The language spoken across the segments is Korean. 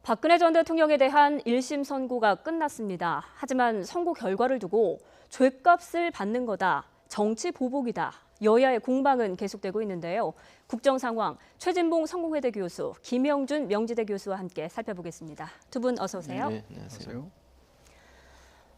박근혜 전 대통령에 대한 1심 선고가 끝났습니다. 하지만 선고 결과를 두고 죗값을 받는 거다, 정치 보복이다. 여야의 공방은 계속되고 있는데요. 국정 상황, 최진봉 성공회대 교수, 김영준 명지대 교수와 함께 살펴보겠습니다. 두 분 어서 오세요. 네, 안녕하세요.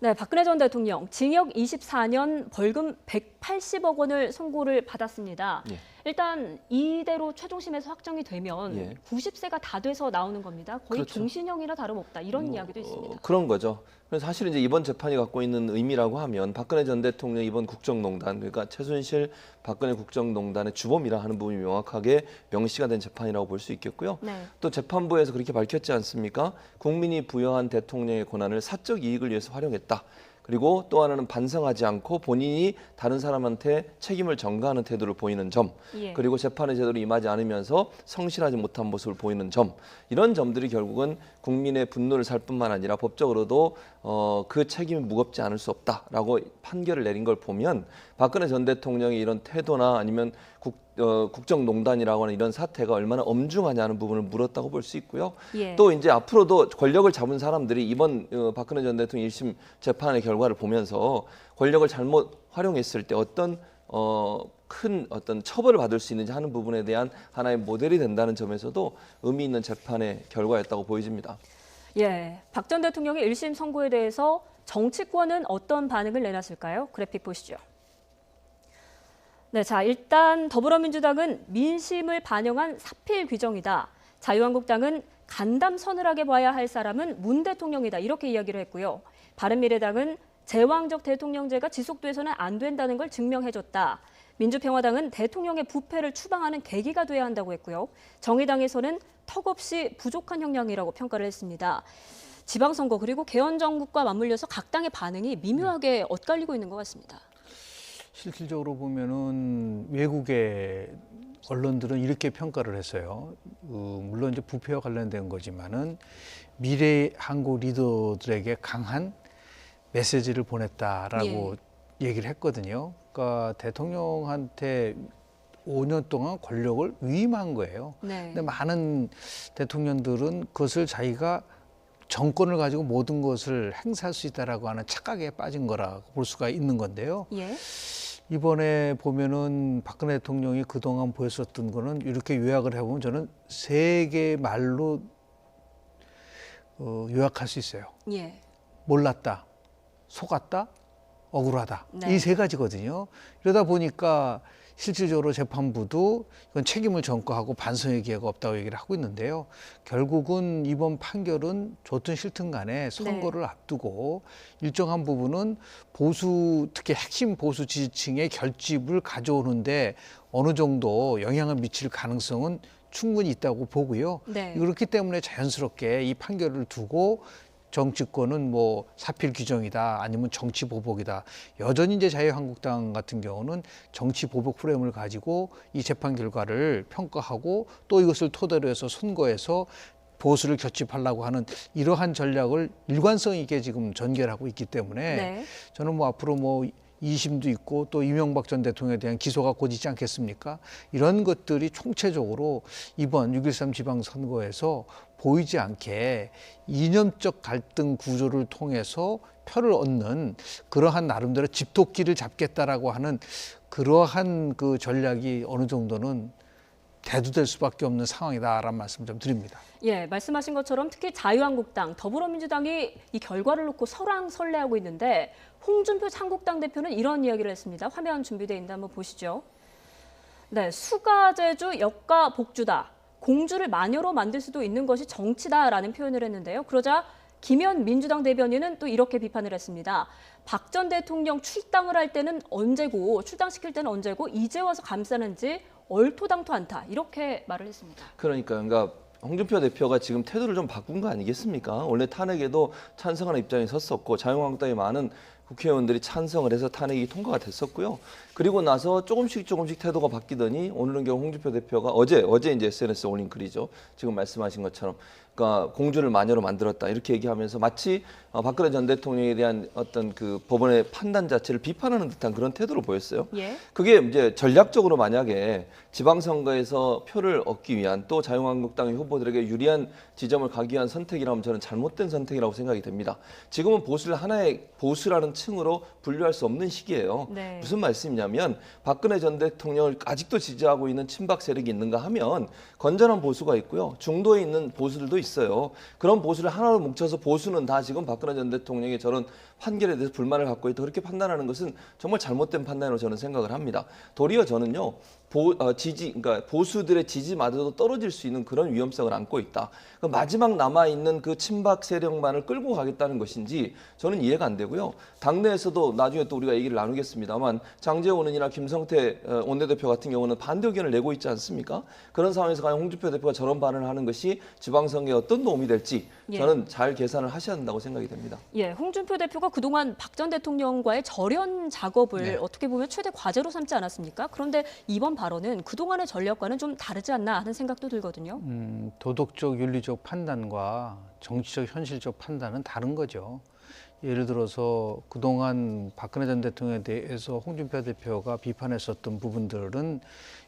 네, 박근혜 전 대통령 징역 24년 벌금 180억 원을 선고를 받았습니다. 예. 일단 이대로 최종심에서 확정이 되면 예. 90세가 다 돼서 나오는 겁니다. 거의 그렇죠. 종신형이나 다름없다. 이런 이야기도 있습니다. 그런 거죠. 그래서 사실 이제 이번 재판이 갖고 있는 의미라고 하면 박근혜 전 대통령 이번 국정농단, 그러니까 최순실 박근혜 국정농단의 주범이라 하는 부분이 명확하게 명시가 된 재판이라고 볼 수 있겠고요. 네. 또 재판부에서 그렇게 밝혔지 않습니까? 국민이 부여한 대통령의 권한을 사적 이익을 위해서 활용했다. 그리고 또 하나는 반성하지 않고 본인이 다른 사람한테 책임을 전가하는 태도를 보이는 점, 예. 그리고 재판에 제대로 임하지 않으면서 성실하지 못한 모습을 보이는 점, 이런 점들이 결국은 국민의 분노를 살 뿐만 아니라 법적으로도 그 책임이 무겁지 않을 수 없다라고 판결을 내린 걸 보면 박근혜 전 대통령의 이런 태도나 아니면 국정농단이라고 하는 이런 사태가 얼마나 엄중하냐는 부분을 물었다고 볼 수 있고요. 예. 또 이제 앞으로도 권력을 잡은 사람들이 이번 박근혜 전 대통령 1심 재판의 결과를 보면서 권력을 잘못 활용했을 때 어떤 큰 어떤 처벌을 받을 수 있는지 하는 부분에 대한 하나의 모델이 된다는 점에서도 의미 있는 재판의 결과였다고 보여집니다. 예, 박 전 대통령의 1심 선고에 대해서 정치권은 어떤 반응을 내놨을까요? 그래픽 보시죠. 네, 자, 일단 더불어민주당은 민심을 반영한 사필 규정이다. 자유한국당은 간담 서늘하게 봐야 할 사람은 문 대통령이다. 이렇게 이야기를 했고요. 바른미래당은 제왕적 대통령제가 지속돼서는 안 된다는 걸 증명해줬다. 민주평화당은 대통령의 부패를 추방하는 계기가 돼야 한다고 했고요. 정의당에서는 턱없이 부족한 형량이라고 평가를 했습니다. 지방선거 그리고 개헌정국과 맞물려서 각 당의 반응이 미묘하게 엇갈리고 있는 것 같습니다. 실질적으로 보면은 외국의 언론들은 이렇게 평가를 했어요. 물론 이제 부패와 관련된 거지만은 미래 한국 리더들에게 강한 메시지를 보냈다라고 얘기를 했거든요. 그러니까 대통령한테 5년 동안 권력을 위임한 거예요. 네. 근데 많은 대통령들은 그것을 자기가 정권을 가지고 모든 것을 행사할 수 있다라고 하는 착각에 빠진 거라고 볼 수가 있는 건데요. 예. 이번에 보면은 박근혜 대통령이 그동안 보였었던 거는 이렇게 요약을 해보면 저는 세 개의 말로 요약할 수 있어요. 예. 몰랐다, 속았다, 억울하다. 네. 이 세 가지거든요. 이러다 보니까 실질적으로 재판부도 이건 책임을 전가하고 반성의 기회가 없다고 얘기를 하고 있는데요. 결국은 이번 판결은 좋든 싫든 간에 선거를 앞두고 일정한 부분은 보수, 특히 핵심 보수 지지층의 결집을 가져오는데 어느 정도 영향을 미칠 가능성은 충분히 있다고 보고요. 네. 그렇기 때문에 자연스럽게 이 판결을 두고 정치권은 뭐 사필 규정이다 아니면 정치 보복이다. 여전히 이제 자유한국당 같은 경우는 정치 보복 프레임을 가지고 이 재판 결과를 평가하고 또 이것을 토대로 해서 선거에서 보수를 결집하려고 하는 이러한 전략을 일관성 있게 지금 전개를 하고 있기 때문에 네. 저는 뭐 앞으로 뭐 2심도 있고 또 이명박 전 대통령에 대한 기소가 곧 있지 않겠습니까? 이런 것들이 총체적으로 이번 6.13 지방선거에서 보이지 않게 이념적 갈등 구조를 통해서 표를 얻는 그러한 나름대로 집토끼를 잡겠다라고 하는 그러한 그 전략이 어느 정도는 대두될 수밖에 없는 상황이다라는 말씀 좀 드립니다. 예, 말씀하신 것처럼 특히 자유한국당, 더불어민주당이 이 결과를 놓고 설왕설래하고 있는데 홍준표 한국당 대표는 이런 이야기를 했습니다. 화면 준비되어 있는데 한번 보시죠. 네, 수가제주 역가 복주다. 공주를 마녀로 만들 수도 있는 것이 정치다라는 표현을 했는데요. 그러자 김현 민주당 대변인은 또 이렇게 비판을 했습니다. 박 전 대통령 출당을 할 때는 언제고 출당시킬 때는 언제고 이제 와서 감싸는지 얼토당토 않다. 이렇게 말을 했습니다. 그러니까 홍준표 대표가 지금 태도를 좀 바꾼 거 아니겠습니까? 원래 탄핵에도 찬성하는 입장에 섰었고 자유한국당의 많은 국회의원들이 찬성을 해서 탄핵이 통과가 됐었고요. 그리고 나서 조금씩 태도가 바뀌더니 오늘은 겨우 홍준표 대표가 어제 이제 SNS에 올린 글이죠. 지금 말씀하신 것처럼 그러니까 공주를 마녀로 만들었다 이렇게 얘기하면서 마치 박근혜 전 대통령에 대한 어떤 그 법원의 판단 자체를 비판하는 듯한 그런 태도를 보였어요. 예. 그게 이제 전략적으로 만약에 지방선거에서 표를 얻기 위한 또 자유한국당의 후보들에게 유리한 지점을 가기 위한 선택이라면 저는 잘못된 선택이라고 생각이 됩니다. 지금은 보수를 하나의 보수라는 층으로 분류할 수 없는 시기예요. 네. 무슨 말씀이냐면 박근혜 전 대통령을 아직도 지지하고 있는 친박 세력이 있는가 하면 건전한 보수가 있고요. 중도에 있는 보수들도 있어요. 그런 보수를 하나로 뭉쳐서 보수는 다 지금 박근혜 전 대통령의 저런 판결에 대해서 불만을 갖고 있다 그렇게 판단하는 것은 정말 잘못된 판단으로 저는 생각을 합니다. 도리어 저는요. 그러니까 보수들의 지지마저도 떨어질 수 있는 그런 위험성을 안고 있다. 그 마지막 남아있는 그 친박 세력만을 끌고 가겠다는 것인지 저는 이해가 안 되고요. 당내에서도 나중에 또 우리가 얘기를 나누겠습니다만 장제원 의원이나 김성태 원내대표 같은 경우는 반대 의견을 내고 있지 않습니까? 그런 상황에서 과연 홍준표 대표가 저런 반응을 하는 것이 지방선거에 어떤 도움이 될지 저는 잘 계산을 하셔야 한다고 생각이 됩니다. 예, 홍준표 대표가 그동안 박 전 대통령과의 절연 작업을 네. 어떻게 보면 최대 과제로 삼지 않았습니까? 그런데 이번 발언은 그동안의 전략과는 좀 다르지 않나 하는 생각도 들거든요. 도덕적, 윤리적 판단과 정치적, 현실적 판단은 다른 거죠. 예를 들어서 그동안 박근혜 전 대통령에 대해서 홍준표 대표가 비판했었던 부분들은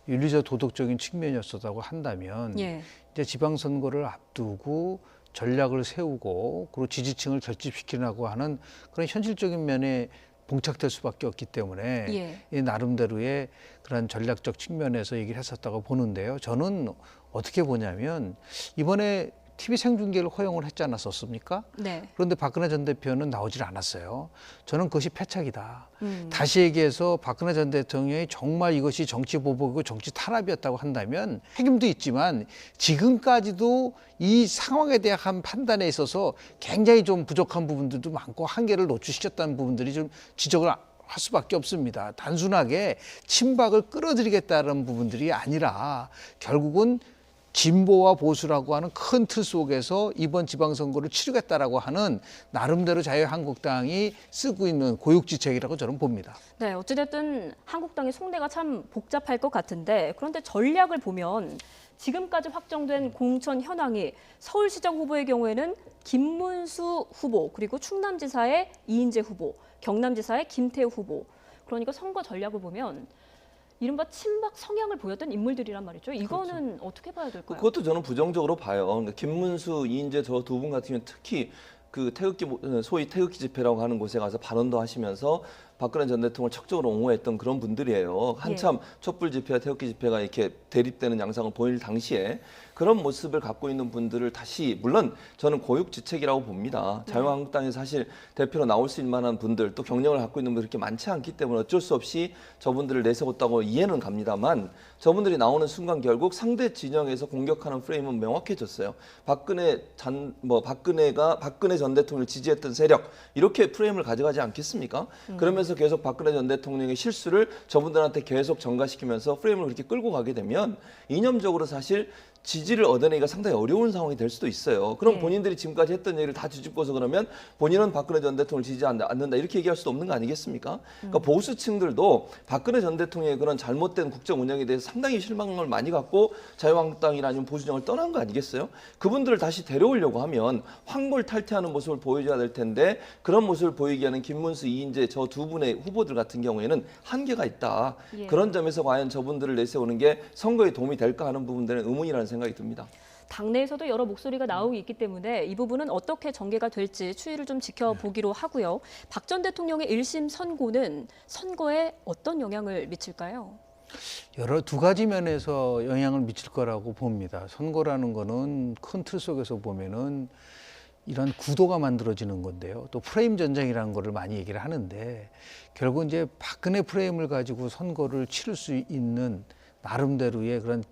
윤리적, 도덕적인 측면이었다고 한다면 예. 이제 지방선거를 앞두고 전략을 세우고 그리고 지지층을 결집시키려고 하는 그런 현실적인 면에 봉착될 수밖에 없기 때문에 예. 이 나름대로의 그런 전략적 측면에서 얘기를 했었다고 보는데요. 저는 어떻게 보냐면 이번에 TV 생중계를 허용을 했지 않았었습니까? 네. 그런데 박근혜 전 대표는 나오질 않았어요. 저는 그것이 패착이다. 음. 다시 얘기해서 박근혜 전 대통령이 정말 이것이 정치 보복이고 정치 탄압이었다고 한다면 책임도 있지만 지금까지도 이 상황에 대한 판단에 있어서 굉장히 좀 부족한 부분들도 많고 한계를 노출시켰다는 부분들이 좀 지적을 할 수밖에 없습니다. 단순하게 친박을 끌어들이겠다는 부분들이 아니라 결국은 진보와 보수라고 하는 큰 틀 속에서 이번 지방선거를 치르겠다라고 하는 나름대로 자유한국당이 쓰고 있는 고육지책이라고 저는 봅니다. 네, 어찌됐든 한국당의 속내가 참 복잡할 것 같은데 그런데 전략을 보면 지금까지 확정된 공천 현황이 서울시장 후보의 경우에는 김문수 후보 그리고 충남지사의 이인재 후보, 경남지사의 김태우 후보. 그러니까 선거 전략을 보면 이른바 친박 성향을 보였던 인물들이란 말이죠. 이거는 그렇죠. 어떻게 봐야 될까요? 그것도 저는 부정적으로 봐요. 그러니까 김문수, 이인재 저 두 분 같은 경우는 특히 그 소위 태극기 집회라고 하는 곳에 가서 발언도 하시면서 박근혜 전 대통령을 적극적으로 옹호했던 그런 분들이에요. 한참 촛불 집회와 태극기 집회가 이렇게 대립되는 양상을 보일 당시에 그런 모습을 갖고 있는 분들을 다시 물론 저는 고육지책이라고 봅니다. 자유한국당에 사실 대표로 나올 수 있는 만한 분들 또 경력을 갖고 있는 분들이 그렇게 많지 않기 때문에 어쩔 수 없이 저분들을 내세웠다고 이해는 갑니다만 저분들이 나오는 순간 결국 상대 진영에서 공격하는 프레임은 명확해졌어요. 박근혜 전 대통령을 지지했던 세력 이렇게 프레임을 가져가지 않겠습니까? 그러면서 계속 박근혜 전 대통령의 실수를 저분들한테 계속 전가시키면서 프레임을 그렇게 끌고 가게 되면 이념적으로 사실 지지를 얻어내기가 상당히 어려운 상황이 될 수도 있어요. 그럼 본인들이 지금까지 했던 얘기를 다 뒤집어서 그러면 본인은 박근혜 전 대통령을 지지하지 않는다 이렇게 얘기할 수도 없는 거 아니겠습니까? 그러니까 보수층들도 박근혜 전 대통령의 그런 잘못된 국정 운영에 대해서 상당히 실망을 많이 갖고 자유한국당이나 아니면 보수정을 떠난 거 아니겠어요? 그분들을 다시 데려오려고 하면 황골탈퇴하는 모습을 보여줘야 될 텐데 그런 모습을 보이게 하는 김문수, 이인재 저 두 분의 후보들 같은 경우에는 한계가 있다. 예. 그런 점에서 과연 저분들을 내세우는 게 선거에 도움이 될까 하는 부분들은 의문이라는 생각이 듭니다. 당내에서도 여러 목소리가 나오고 있기 때문에 이 부분은 어떻게 전개가 될지 추이를 좀 지켜보기로 하고요. 박 전 대통령의 1심 선고는 선거에 어떤 영향을 미칠까요? 두 가지 면에서 영향을 미칠 거라고 봅니다. 선거라는 거는 큰 틀 속에서 보면은 이런 구도가 만들어지는 건데요. 또 프레임 전쟁이라는 거를 많이 얘기를 하는데 결국 이제 박근혜 프레임을 가지고 선거를 치를 수 있는 나름대로의 그런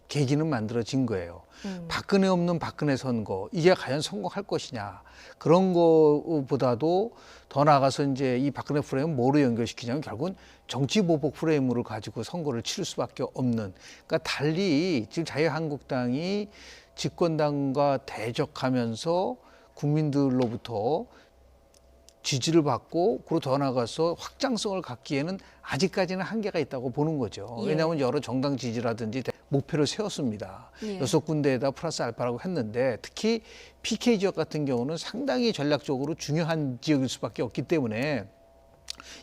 계기는 만들어진 거예요. 박근혜 없는 박근혜 선거, 이게 과연 성공할 것이냐. 그런 거보다도 더 나아가서 이제 이 박근혜 프레임을 뭐로 연결시키냐면 결국은 정치 보복 프레임을 가지고 선거를 치를 수밖에 없는. 그러니까 달리 지금 자유한국당이 집권당과 대적하면서 국민들로부터 지지를 받고 그리고 더 나아가서 확장성을 갖기에는 아직까지는 한계가 있다고 보는 거죠. 예. 왜냐하면 여러 정당 지지라든지 목표를 세웠습니다. 예. 6군데에다 플러스 알파라고 했는데 특히 PK 지역 같은 경우는 상당히 전략적으로 중요한 지역일 수밖에 없기 때문에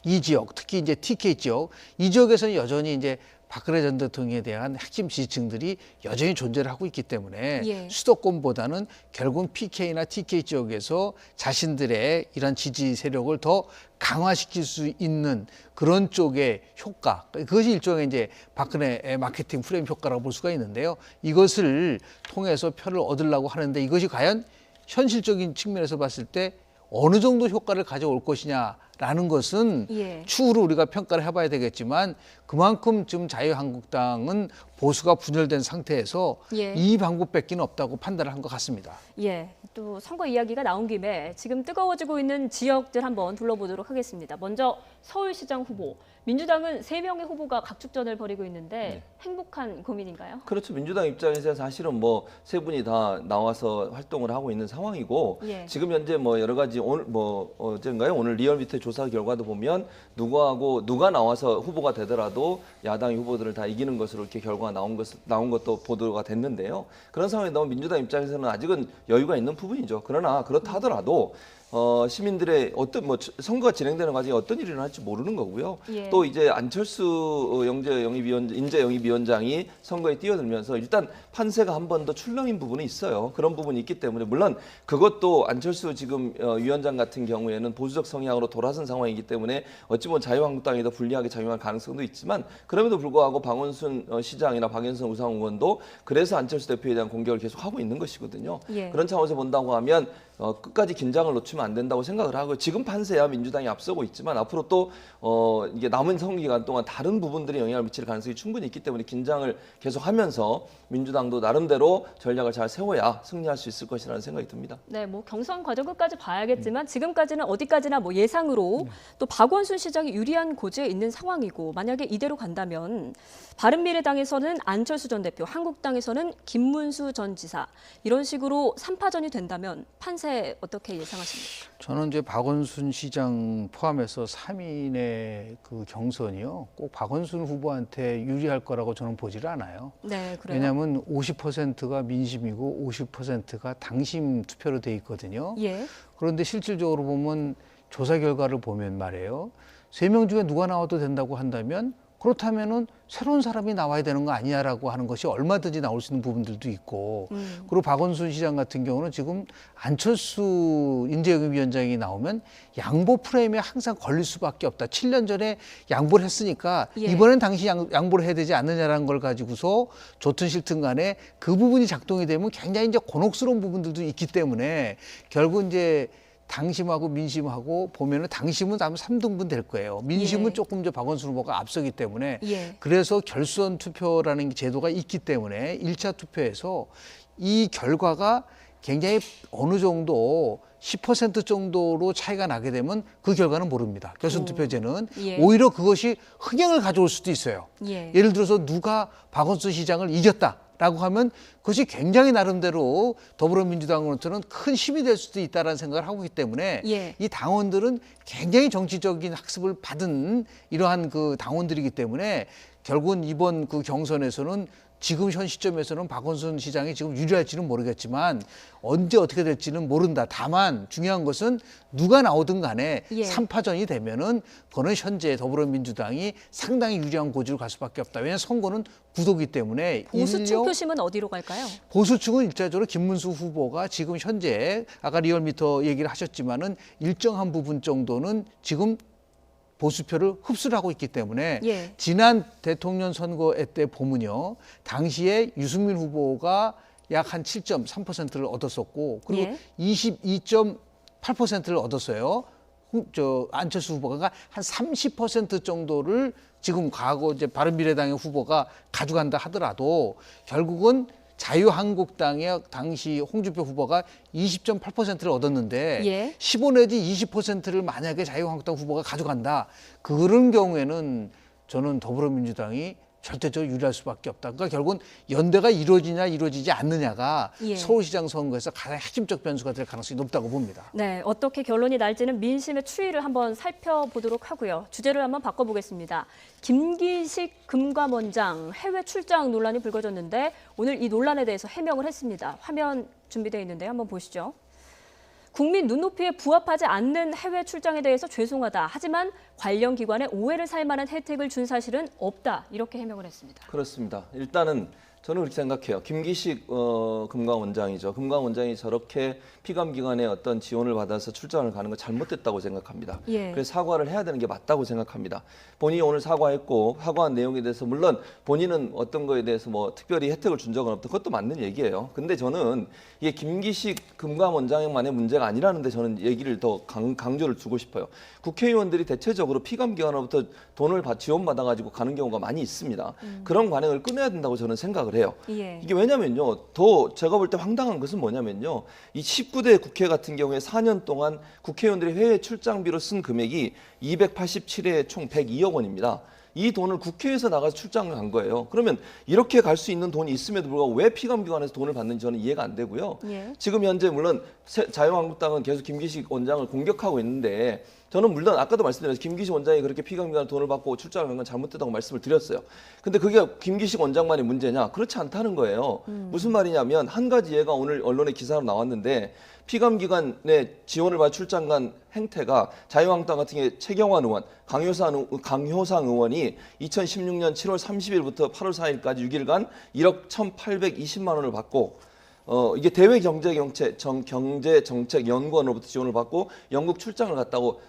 이 지역, 특히 이제 TK 지역, 이 지역에서는 여전히 이제 박근혜 전 대통령에 대한 핵심 지지층들이 여전히 존재를 하고 있기 때문에 예. 수도권보다는 결국 PK나 TK 지역에서 자신들의 이런 지지 세력을 더 강화시킬 수 있는 그런 쪽의 효과, 그것이 일종의 이제 박근혜의 마케팅 프레임 효과라고 볼 수가 있는데요. 이것을 통해서 표를 얻으려고 하는데 이것이 과연 현실적인 측면에서 봤을 때 어느 정도 효과를 가져올 것이냐라는 것은 예. 추후로 우리가 평가를 해봐야 되겠지만 그만큼 지금 자유한국당은 보수가 분열된 상태에서 예. 이 방법밖에 없다고 판단을 한 것 같습니다. 예, 또 선거 이야기가 나온 김에 지금 뜨거워지고 있는 지역들 한번 둘러보도록 하겠습니다. 먼저 서울시장 후보, 민주당은 3명의 후보가 각축전을 벌이고 있는데 행복한 고민인가요? 그렇죠. 민주당 입장에서 사실은 뭐 세 분이 다 나와서 활동을 하고 있는 상황이고 예. 지금 현재 뭐 여러 가지 오늘 뭐 어젠가요? 오늘 리얼미터 조사 결과도 보면 누가 나와서 후보가 되더라도 야당 후보들을 다 이기는 것으로 이렇게 결과가 나온 것도 보도가 됐는데요. 그런 상황에 너무 민주당 입장에서는 아직은 여유가 있는 부분이죠. 그러나 그렇다 하더라도 시민들의 어떤 뭐 선거가 진행되는 과정에 어떤 일이 일어날지 모르는 거고요. 예. 또 이제 안철수 인재 영입위원장이 선거에 뛰어들면서 일단 판세가 한 번 더 출렁인 부분이 있어요. 그런 부분이 있기 때문에 물론 그것도 안철수 지금 위원장 같은 경우에는 보수적 성향으로 돌아선 상황이기 때문에 어찌 보면 자유한국당이 더 불리하게 작용할 가능성도 있지만 그럼에도 불구하고 박원순 시장이나 박영선 우상 의원도 그래서 안철수 대표에 대한 공격을 계속 하고 있는 것이거든요. 예. 그런 차원에서 본다고 하면 끝까지 긴장을 놓치면 안 된다고 생각을 하고 지금 판세야 민주당이 앞서고 있지만 앞으로 또 이게 남은 선거 기간 동안 다른 부분들이 영향을 미칠 가능성이 충분히 있기 때문에 긴장을 계속하면서 민주당도 나름대로 전략을 잘 세워야 승리할 수 있을 것이라는 생각이 듭니다. 네, 뭐 경선 과정 끝까지 봐야겠지만 지금까지는 어디까지나 뭐 예상으로 또 박원순 시장이 유리한 고지에 있는 상황이고 만약에 이대로 간다면 바른미래당에서는 안철수 전 대표, 한국당에서는 김문수 전 지사 이런 식으로 3파전이 된다면 판세 어떻게 예상하십니까? 저는 이제 박원순 시장 포함해서 3인의 그 경선이요. 꼭 박원순 후보한테 유리할 거라고 저는 보지를 않아요. 네, 그래요. 왜냐하면 50%가 민심이고 50%가 당심 투표로 돼 있거든요. 예. 그런데 실질적으로 보면 조사 결과를 보면 말이에요. 3명 중에 누가 나와도 된다고 한다면 그렇다면은 새로운 사람이 나와야 되는 거 아니냐라고 하는 것이 얼마든지 나올 수 있는 부분들도 있고 그리고 박원순 시장 같은 경우는 지금 안철수 인재영입위원장이 나오면 양보 프레임에 항상 걸릴 수밖에 없다. 7년 전에 양보를 했으니까 예. 이번엔 당시 양보를 해야 되지 않느냐라는 걸 가지고서 좋든 싫든 간에 그 부분이 작동이 되면 굉장히 이제 곤혹스러운 부분들도 있기 때문에 결국 이제 당심하고 민심하고 보면은 당심은 아마 3등분 될 거예요. 민심은 예. 조금 더 박원순 후보가 앞서기 때문에 예. 그래서 결선 투표라는 제도가 있기 때문에 1차 투표에서 이 결과가 굉장히 어느 정도 10% 정도로 차이가 나게 되면 그 결과는 모릅니다. 결선 투표제는 예. 오히려 그것이 흥행을 가져올 수도 있어요. 예. 예를 들어서 누가 박원순 시장을 이겼다라고 하면 그것이 굉장히 나름대로 더불어민주당으로서는 큰 힘이 될 수도 있다는 생각을 하고 있기 때문에 예. 이 당원들은 굉장히 정치적인 학습을 받은 이러한 그 당원들이기 때문에 결국은 이번 그 경선에서는 지금 현 시점에서는 박원순 시장이 지금 유리할지는 모르겠지만 언제 어떻게 될지는 모른다. 다만 중요한 것은 누가 나오든 간에 예. 3파전이 되면은 그거는 현재 더불어민주당이 상당히 유리한 고지로 갈 수밖에 없다. 왜냐하면 선거는 구도기 때문에 보수층 표심은 어디로 갈까요? 보수층은 일차적으로 김문수 후보가 지금 현재 아까 리얼미터 얘기를 하셨지만은 일정한 부분 정도는 지금 보수표를 흡수를 하고 있기 때문에 예. 지난 대통령 선거에 때 보면요. 당시에 유승민 후보가 약 한 7.3%를 얻었었고 그리고 예. 22.8%를 얻었어요. 안철수 후보가 한 30% 정도를 지금 과거 이제 바른미래당의 후보가 가져간다 하더라도 결국은 자유한국당의 당시 홍준표 후보가 20.8%를 얻었는데 예. 15 내지 20%를 만약에 자유한국당 후보가 가져간다. 그런 경우에는 저는 더불어민주당이 절대적으로 유리할 수밖에 없다. 그러니까 결국은 연대가 이루어지냐 이루어지지 않느냐가 예. 서울시장 선거에서 가장 핵심적 변수가 될 가능성이 높다고 봅니다. 네, 어떻게 결론이 날지는 민심의 추이를 한번 살펴보도록 하고요. 주제를 한번 바꿔보겠습니다. 김기식 금감원장 해외 출장 논란이 불거졌는데 오늘 이 논란에 대해서 해명을 했습니다. 화면 준비되어 있는데 한번 보시죠. 국민 눈높이에 부합하지 않는 해외 출장에 대해서 죄송하다. 하지만 관련 기관에 오해를 살 만한 혜택을 준 사실은 없다. 이렇게 해명을 했습니다. 그렇습니다. 일단은 저는 그렇게 생각해요. 김기식 금감원장이죠. 금감원장이 저렇게 피감기관의 어떤 지원을 받아서 출장을 가는 거 잘못됐다고 생각합니다. 예. 그래서 사과를 해야 되는 게 맞다고 생각합니다. 본인이 오늘 사과했고 사과한 내용에 대해서 물론 본인은 어떤 거에 대해서 뭐 특별히 혜택을 준 적은 없다. 그것도 맞는 얘기예요. 근데 저는 이게 김기식 금감원장만의 문제가 아니라는 데 저는 얘기를 더 강조를 주고 싶어요. 국회의원들이 대체적으로 피감기관으로부터 돈을 지원받아 가지고 가는 경우가 많이 있습니다. 그런 관행을 끊어야 된다고 저는 생각을 해요. 예. 이게 왜냐면요. 더 제가 볼 때 황당한 것은 뭐냐면요. 이 19대 국회 같은 경우에 4년 동안 국회의원들이 해외 출장비로 쓴 금액이 287회 총 102억 원입니다. 이 돈을 국회에서 나가서 출장을 간 거예요. 그러면 이렇게 갈 수 있는 돈이 있음에도 불구하고 왜 피감기관에서 돈을 받는지 저는 이해가 안 되고요. 예. 지금 현재 물론 자유한국당은 계속 김기식 원장을 공격하고 있는데 저는 물론 아까도 말씀드렸죠. 김기식 원장이 그렇게 피감기관 돈을 받고 출장을 간 건 잘못됐다고 말씀을 드렸어요. 근데 그게 김기식 원장만의 문제냐? 그렇지 않다는 거예요. 무슨 말이냐면 한 가지 얘가 오늘 언론에 기사로 나왔는데 피감기관에 지원을 받아 출장 간 행태가 자유한국당 같은 경우에 최경환 의원, 강효상 의원이 2016년 7월 30일부터 8월 4일까지 6일간 1억 1,820만 원을 받고 이게 대외경제정책연구원으로부터 지원을 받고 영국 출장을 갔다고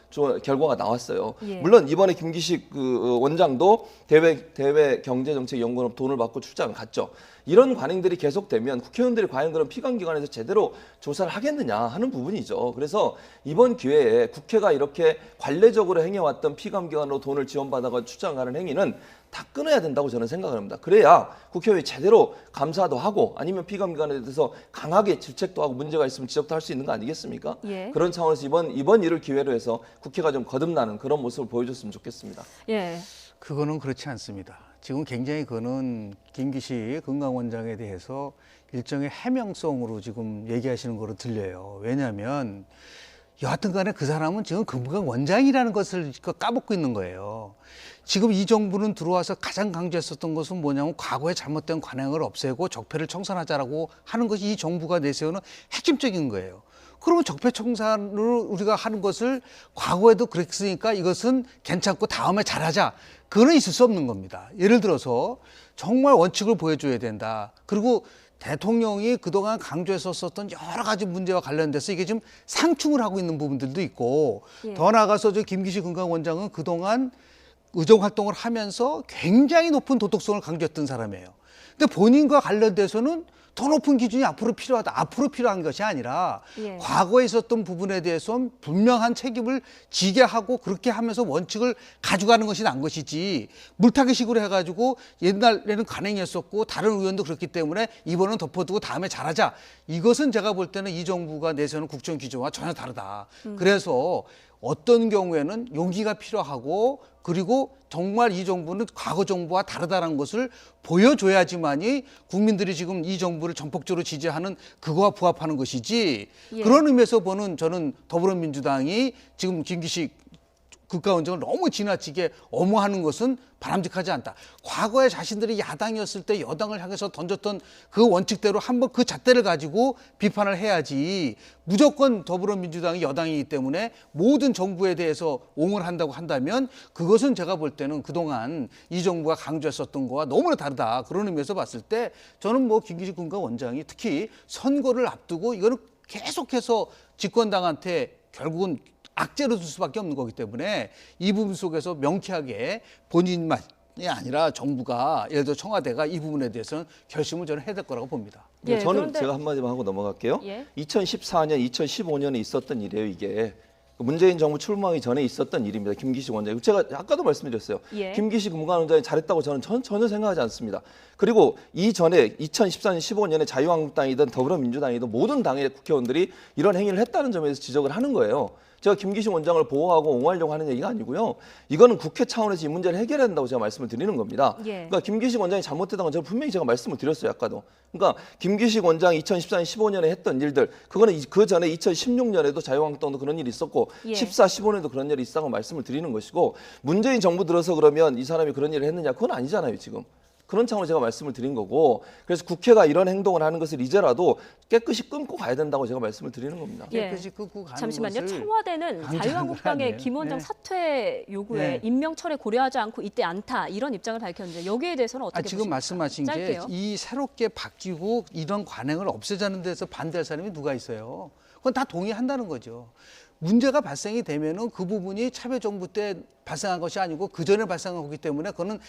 결과가 나왔어요. 예. 물론 이번에 김기식 원장도 대외경제정책연구원으로부터 돈을 받고 출장을 갔죠. 이런 관행들이 계속되면 국회의원들이 과연 그런 피감기관에서 제대로 조사를 하겠느냐 하는 부분이죠. 그래서 이번 기회에 국회가 이렇게 관례적으로 행해왔던 피감기관으로 돈을 지원받아서 출장 가는 행위는 다 끊어야 된다고 저는 생각을 합니다. 그래야 국회의원이 제대로 감사도 하고 아니면 피감기관에 대해서 강하게 질책도 하고 문제가 있으면 지적도 할 수 있는 거 아니겠습니까? 예. 그런 차원에서 이번 일을 기회로 해서 국회가 좀 거듭나는 그런 모습을 보여줬으면 좋겠습니다. 예. 그거는 그렇지 않습니다. 지금 굉장히 그거는 김기식 금감원장에 대해서 일종의 해명성으로 지금 얘기하시는 거로 들려요. 왜냐하면 여하튼 간에 그 사람은 지금 금감원장이라는 것을 까먹고 있는 거예요. 지금 이 정부는 들어와서 가장 강조했었던 것은 뭐냐면 과거에 잘못된 관행을 없애고 적폐를 청산하자라고 하는 것이 이 정부가 내세우는 핵심적인 거예요. 그러면 적폐 청산을 우리가 하는 것을 과거에도 그랬으니까 이것은 괜찮고 다음에 잘하자. 그거는 있을 수 없는 겁니다. 예를 들어서 정말 원칙을 보여줘야 된다. 그리고 대통령이 그동안 강조했었던 여러 가지 문제와 관련돼서 이게 지금 상충을 하고 있는 부분들도 있고 예. 더 나아가서 저 김기식 금감원장은 그동안 의정 활동을 하면서 굉장히 높은 도덕성을 강조했던 사람이에요. 근데 본인과 관련돼서는 더 높은 기준이 앞으로 필요하다. 앞으로 필요한 것이 아니라 예. 과거에 있었던 부분에 대해서 분명한 책임을 지게 하고 그렇게 하면서 원칙을 가져가는 것이 난 것이지 물타기식으로 해가지고 옛날에는 관행이었었고 다른 의원도 그렇기 때문에 이번은 덮어두고 다음에 잘하자. 이것은 제가 볼 때는 이 정부가 내세우는 국정 기조와 전혀 다르다. 그래서 어떤 경우에는 용기가 필요하고 그리고 정말 이 정부는 과거 정부와 다르다는 것을 보여줘야지만이 국민들이 지금 이 정부를 전폭적으로 지지하는 그거와 부합하는 것이지 예. 그런 의미에서 보는 저는 더불어민주당이 지금 김기식 국가원장을 너무 지나치게 엄호하는 것은 바람직하지 않다. 과거에 자신들이 야당이었을 때 여당을 향해서 던졌던 그 원칙대로 한번 그 잣대를 가지고 비판을 해야지 무조건 더불어민주당이 여당이기 때문에 모든 정부에 대해서 옹호를 한다고 한다면 그것은 제가 볼 때는 그동안 이 정부가 강조했었던 거와 너무나 다르다. 그런 의미에서 봤을 때 저는 뭐 김기식 군감원장이 특히 선거를 앞두고 이거는 계속해서 집권당한테 결국은 악재로 둘 수밖에 없는 거기 때문에 이 부분 속에서 명쾌하게 본인만이 아니라 정부가 예를 들어 청와대가 이 부분에 대해서는 결심을 저는 해야 될 거라고 봅니다. 예, 저는 그런데- 제가 한마디만 하고 넘어갈게요. 예. 2014년, 2015년에 있었던 일이에요. 이게 문재인 정부 출범하기 전에 있었던 일입니다. 김기식 원장이. 제가 아까도 말씀드렸어요. 예. 김기식 금감원장이 잘했다고 저는 전혀 생각하지 않습니다. 그리고 이전에 2014년, 15년에 자유한국당이든 더불어민주당이든 모든 당의 국회의원들이 이런 행위를 했다는 점에서 지적을 하는 거예요. 제가 김기식 원장을 보호하고 옹호하려고 하는 얘기가 아니고요. 이거는 국회 차원에서 이 문제를 해결해야 된다고 제가 말씀을 드리는 겁니다. 예. 그러니까 김기식 원장이 잘못했다는 건 제가 분명히 제가 말씀을 드렸어요. 아까도. 그러니까 김기식 원장이 2014년, 15년에 했던 일들, 그거는 그 전에 2016년에도 자유한국당도 그런 일이 있었고 예. 14, 15년에도 그런 일이 있다고 말씀을 드리는 것이고 문재인 정부 들어서 그러면 이 사람이 그런 일을 했느냐? 그건 아니잖아요, 지금. 그런 차원으로 제가 말씀을 드린 거고 그래서 국회가 이런 행동을 하는 것을 이제라도 깨끗이 끊고 가야 된다고 제가 말씀을 드리는 겁니다. 예. 깨끗이 끊고 가는 잠시만요. 것을 청와대는 강조하는 자유한국당의 거 아니에요? 김 원장 네. 사퇴 요구에 네. 임명 철회 고려하지 않고 이때 않다 이런 입장을 밝혔는데 여기에 대해서는 어떻게 지금 보십니까? 말씀하신 게 짧게요. 이 새롭게 바뀌고 이런 관행을 없애자는 데서 반대할 사람이 누가 있어요? 그건 다 동의한다는 거죠. 문제가 발생이 되면은 그 부분이 차별정부 때 발생한 것이 아니고 그 전에 발생한 거기 때문에 그거는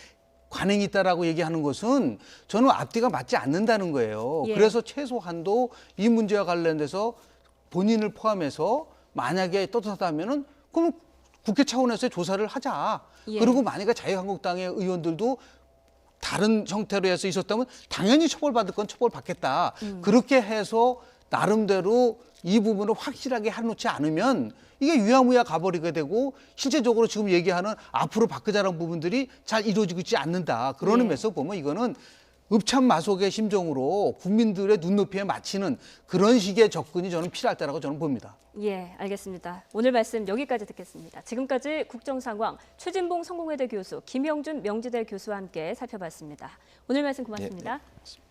관행이 있다라고 얘기하는 것은 저는 앞뒤가 맞지 않는다는 거예요. 예. 그래서 최소한도 이 문제와 관련돼서 본인을 포함해서 만약에 떳떳하다면은 그럼 국회 차원에서 조사를 하자. 예. 그리고 만약에 자유한국당의 의원들도 다른 형태로 해서 있었다면 당연히 처벌받을 건 처벌받겠다. 그렇게 해서 나름대로 이 부분을 확실하게 해놓지 않으면 이게 유야무야 가버리게 되고 실제적으로 지금 얘기하는 앞으로 바꾸자는 부분들이 잘 이루어지고 있지 않는다. 그런 예. 의미에서 보면 이거는 읍참마속의 심정으로 국민들의 눈높이에 맞추는 그런 식의 접근이 저는 필요할 때라고 저는 봅니다. 예, 알겠습니다. 오늘 말씀 여기까지 듣겠습니다. 지금까지 국정상황 최진봉 성공회대 교수, 김영준 명지대 교수와 함께 살펴봤습니다. 오늘 말씀 고맙습니다. 예.